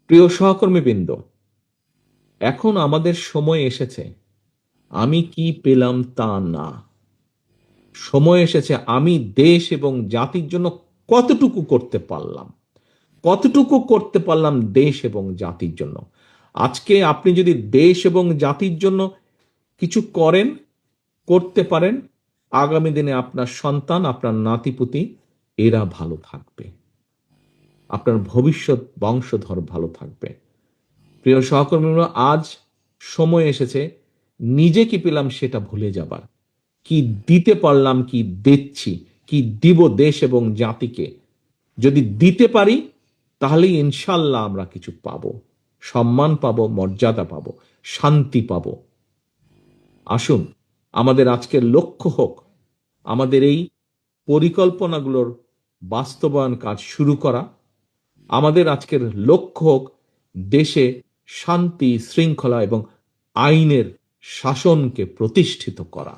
প্রিয় সহকর্মীবৃন্দ, এখন আমাদের সময় এসেছে আমি কি পেলাম তা না, সময় এসেছে আমি দেশ এবং জাতির জন্য কতটুকু করতে পারলাম, কতটুকু করতে পারলাম দেশ এবং জাতির জন্য। আজকে আপনি যদি দেশ এবং জাতির জন্য কিছু করেন, করতে পারেন, আগামী দিনে আপনার সন্তান, আপনার নাতিপুতি এরা ভালো থাকবে, আপনার ভবিষ্যৎ বংশধর ভালো থাকবে। প্রিয় সহকর্মীরা, আজ সময় এসেছে নিজে কি পেলাম সেটা ভুলে যাবার, কি দিতে পারলাম, কি দিচ্ছি, কি দিব দেশ এবং জাতিকে। যদি দিতে পারি তাহলেই ইনশাল্লাহ আমরা কিছু পাবো, সম্মান পাবো, মর্যাদা পাবো, শান্তি পাবো। আসুন আমাদের আজকের লক্ষ্য হোক আমাদের এই পরিকল্পনাগুলোর বাস্তবায়ন কাজ শুরু করা। আমাদের আজকের লক্ষ্য হোক দেশে শান্তি, শৃঙ্খলা এবং আইনের শাসনকে প্রতিষ্ঠিত করা।